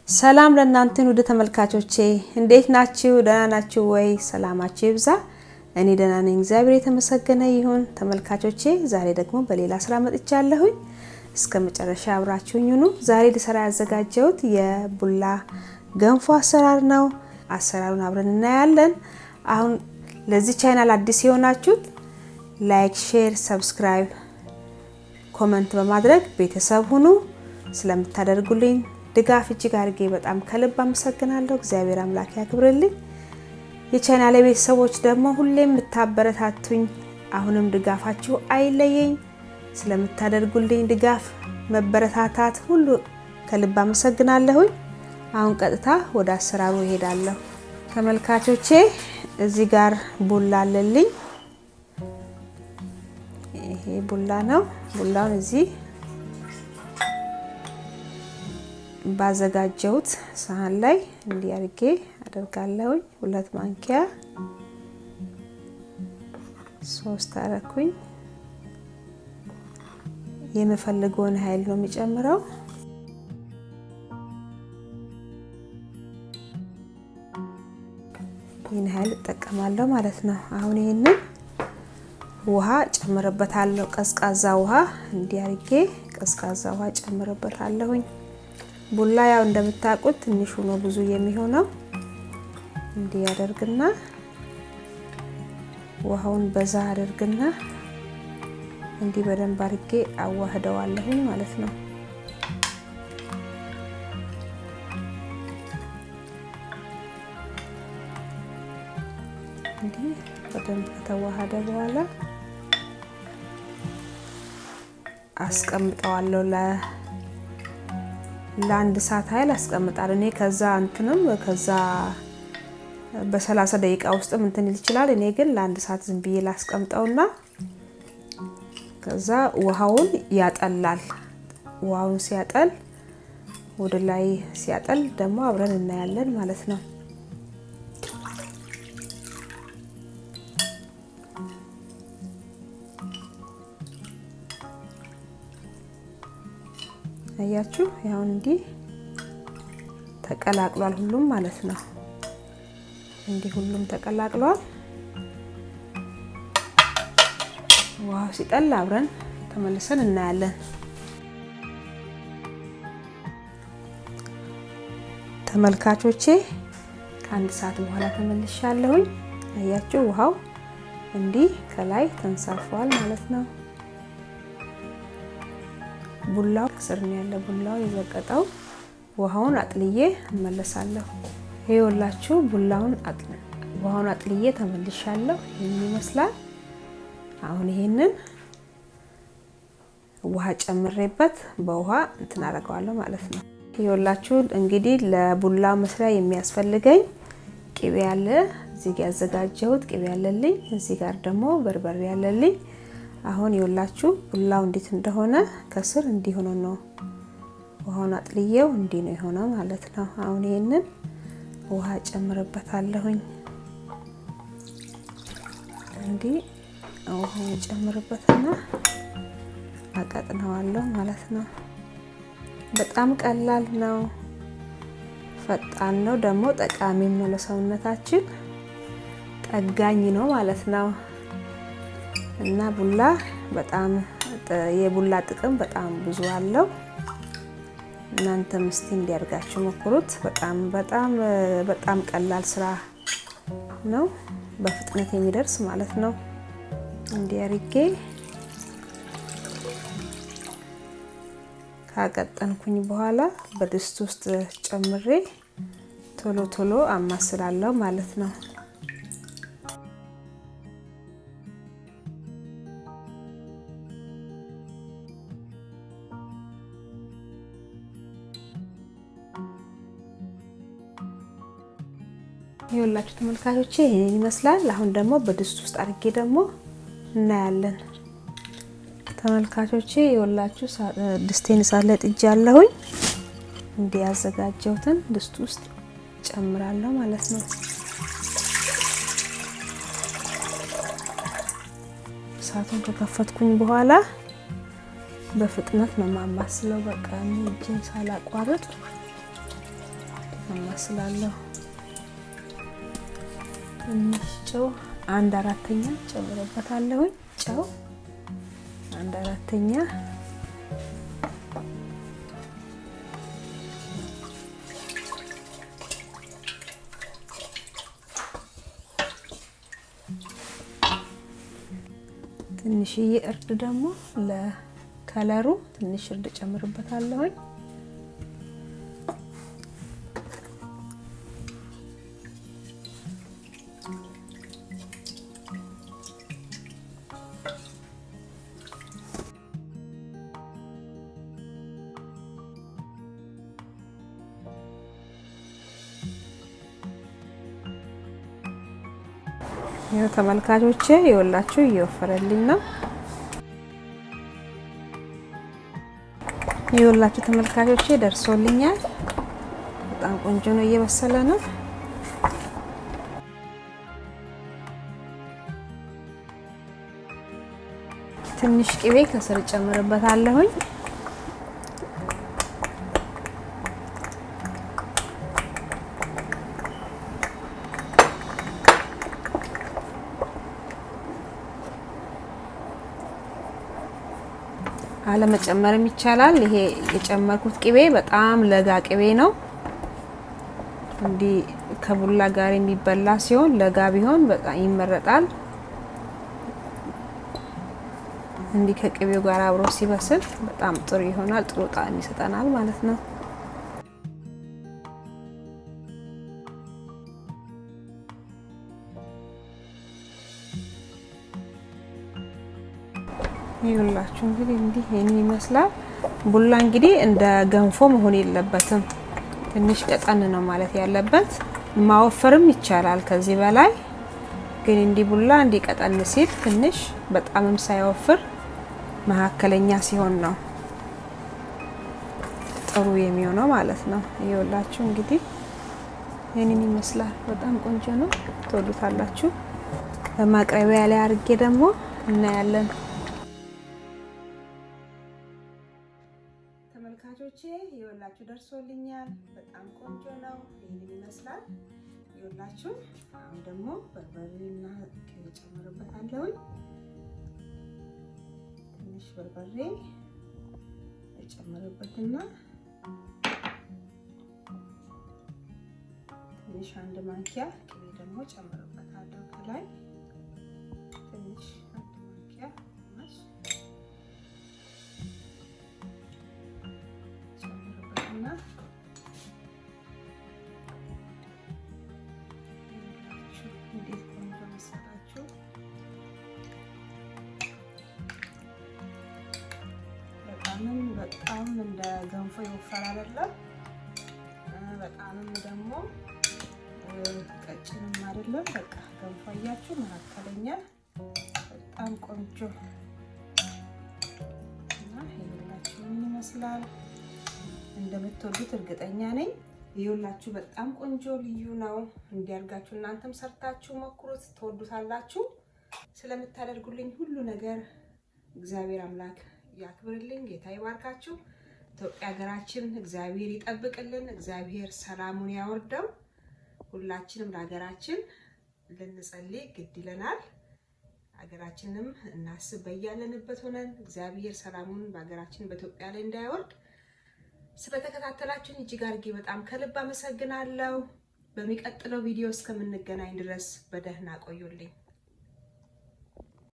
ሰላም ለእናንተን ወደ ተመልካቾቼ እንዴት ናችሁ ደህና ናችሁ ወይ ሰላማችሁ ይብዛ እኔ ደህና ነኝ እግዚአብሔር የተመሰገነ ይሁን ተመልካቾቼ ዛሬ ደግሞ በሌላ ስራ መጥቻለሁኝ እስከ መጨረሻ አብራችሁኝ ሁኑ ዛሬ ለሰራ ያዘጋጀሁት የቡላ ገንፎ አሰራር ነው አሰራሩን አብረን እናያለን አሁን ለዚህ ቻናል አዲስ የሆናችሁት ላይክ ሼር ሰብስክራይብ ኮሜንት በማድረግ ቤተሰብ ሁኑ ስለምታደርጉልኝ ድጋፍ እጅግ አድርጌ በጣም ከልብ አመሰግናለሁ እግዚአብሔር አምላክ ያክብርልኝ የቻናሌ ቤተሰቦች ደግሞ ሁሌም ምታበረታቱኝ አሁንም ድጋፋችሁ አይለየኝ ስለምታደርጉልኝ ድጋፍ መበረታታት ሁሉ ከልብ አመሰግናለሁ አሁን ቀጥታ ወደ አሰራሩ እሄዳለሁ ተመልካቾቼ እዚህ ጋር ቡላ አለልኝ ይሄ ቡላ ነው ቡላውን እዚህ ባዘጋጀሁት ሳህን ላይ እንዲያርጌ አደርጋለሁ 2 ማንኪያ 3 አረኩኝ የምፈልገውን ኃይል ነው የሚጨምረው ይሄን ኃይል ተጠቀማለሁ ማለት ነው አሁን ይሄንን ውሃ ጨምርበታለሁ ቀዝቃዛ ውሃ እንዲያርጌ ቀዝቃዛ ውሃ ጨምርበታለሁኝ ቡላ ያው እንደምታውቁት ትንሽ ነው ብዙ የሚሆነው እንዲ ያደርግና ውሃውን በዛ አድርግና እንዲ በደንብ አድርጌ አዋህደዋለሁ ማለት ነው እንዲ በደንብ ከተዋሃደ በኋላ አስቀምጣለሁ ለአንድ ሰዓት ኃይል አስቀምጣለሁ እኔ ከዛ እንትንም ከዛ በ30 ደቂቃ ውስጥ እንትን ይችላል እኔ ግን ለአንድ ሰዓት ዝም ብዬ ላስቀምጣውና ከዛ ውሃውን ያጠላል ውሃውን ሲያጠል ወደ ላይ ሲያጠል ደግሞ አብረን እናያለን ማለት ነው አያችሁ ያው እንዲ ተቀላቅሏል ሁሉም ማለት ነው እንዲ ሁሉም ተቀላቅሏል ዋው ሲጠላ አብረን ተመልሰን እናያለን ተመልካቾቼ ከአንድ ሰዓት በኋላ ተመልሻለሁ አያችሁ ውሃው እንዲ ከላይ ተንሳፏል ማለት ነው ቡላው ከስርኛ ያለ ቡላው ይዘቀጣው ውሃውን አጥልዬ እመለሳለሁ ይኸውላችሁ ቡላውን ውሃውን አጥልዬ ተመልሻለሁ ይሄን ይመስላል አሁን ይሄንን ውሃ ጨምሬበት በውሃ እንትን አደርጋለሁ ማለት ነው ይኸውላችሁ እንግዲህ ለቡላው መስሪያ የሚያስፈልገኝ ቅቤ ያለ እዚህ ጋር ያዘጋጀሁት ቅቤ ያለልኝ እዚህ ጋር ደግሞ በርበሬ ያለልኝ አሁን ይኸውላችሁ ቡላው እንዴት እንደሆነ ከስር እንዲሆነ ነው ውሃውን አጥልዬው እንዲ ነው የሆነው ማለት ነው አሁን ይሄንን ውሃ ጨምርበታለሁኝ እንዲ ውሃውን ጨምርበትና አቀጥነዋለሁ ማለት ነው በጣም ቀላል ነው ፈጣን ነው ደግሞ ጠቃሚም ነው ለሰውነታችን ጠጋኝ ነው ማለት ነው እና ቡላ በጣም የቡላ ጥቅም በጣም ብዙ አለው እናንተ ምስቲ እንዲያርጋችሁ ሞክሩት በጣም ቀላል ስራ ነው በፍጥነት የሚደርስ ማለት ነው እንዲያርጌ ካቀጠንኩኝ በኋላ በድስት ውስጥ ጨምሬ ቶሎ አማስላለሁ ማለት ነው ይኸውላችሁ ተመልካቾቼ ይሄን ይመስላል አሁን ደግሞ በድስት ውስጥ አድርጌ ደግሞ እናያለን ተመልካቾቼ ይኸውላችሁ ድስቴን ሳለጥጃለሁኝ እንዲያዘጋጀውትን ድስት ውስጥ ጨምራለሁ ማለት ነው እሳቱን ከከፈትኩኝ በኋላ በፍጥነት ነው ማማስለው። በቃ እጄን ሳላቋርጥ ማማስላለሁ። ትንሽ ጨው 1/4 ጨምረበታለሁ። ጨው 1/4 ትንሽዬ እርድ ደግሞ ለከለሩ ትንሽ እርድ ጨምርበታለሁ። ይሄ ተመልካቾቼ ይወላችሁ እየወፈረልኝ ነው። ይወላችሁ ተመልካቾቼ ደርሶልኛል። በጣም ቆንጆ ነው፣ እየበሰለ ነው። ትንሽ ቅቤ ከስር ጨምርበታለሁኝ። አለመጨመርም ይቻላል። ይሄ የጨመርኩት ቅቤ በጣም ለጋ ቅቤ ነው። እንዲ ከቡላ ጋር የሚበላ ሲሆን ለጋ ቢሆን በጣም ይመረጣል። እንዲ ከቅቤው ጋር አብሮ ሲበስል በጣም ጥሩ ይሆናል፣ ጥሩ ጣዕም ይሰጣናል ማለት ነው። ይኸውላችሁ እንግዲህ እንዲህ ይሄን ይመስላል። ቡላ እንግዲህ እንደ ገንፎ መሆን የለበትም። ትንሽ ቀጠን ነው ማለት ያለበት። ማወፈርም ይቻላል ከዚህ በላይ ግን እንዲህ ቡላ እንዲህ ቀጠን ሲል ትንሽ በጣምም ሳይወፍር መካከለኛ ሲሆን ነው ጥሩ የሚሆነው ማለት ነው። ይኸውላችሁ እንግዲህ ይሄንን ይመስላል። በጣም ቆንጆ ነው፣ ትወዱታላችሁ። በማቅረቢያ ላይ አድርጌ ደግሞ እናያለን። ተመልካቾቼ ይኸውላችሁ ደርሶልኛል። በጣም ቆንጆ ነው። ይሄንን ይመስላል። ይኸውላችሁ አሁን ደግሞ በርበሬና ቅቤ ጨምርበታለሁ። ትንሽ በርበሬ ጨምርበትና ትንሽ 1 ማንኪያ ቅቤ ደግሞ ጨምርበታለሁ። ከላይ ትንሽ 1 ማንኪያ ማሽ ጨምርበትና እንዴት ቆንጆ መሰላችሁ! በጣም እንደ ገንፎ ይወፈር አይደለም፣ በጣምም ደግሞ ቀጭንም አይደለም። በቃ ገንፎ አያችሁ መካከለኛ፣ በጣም ቆንጆ እና ይኸውላችሁ ምን ይመስላል። እንደምትወዱት እርግጠኛ ነኝ። ይኸውላችሁ በጣም ቆንጆ ልዩ ነው። እንዲያርጋችሁ እናንተም ሰርታችሁ ሞክሩት፣ ትወዱታላችሁ። ስለምታደርጉልኝ ሁሉ ነገር እግዚአብሔር አምላክ ያክብርልኝ። ጌታ ይባርካችሁ። ኢትዮጵያ ሀገራችን እግዚአብሔር ይጠብቅልን። እግዚአብሔር ሰላሙን ያወርደው። ሁላችንም ለሀገራችን ልንጸልይ ግድ ይለናል። ሀገራችንንም እናስብ በያለንበት ሆነን እግዚአብሔር ሰላሙን በሀገራችን በኢትዮጵያ ላይ እንዳያወርድ። ስለተከታተላችሁኝ እጅግ አድርጌ በጣም ከልብ አመሰግናለሁ። በሚቀጥለው ቪዲዮ እስከምንገናኝ ድረስ በደህና ቆዩልኝ።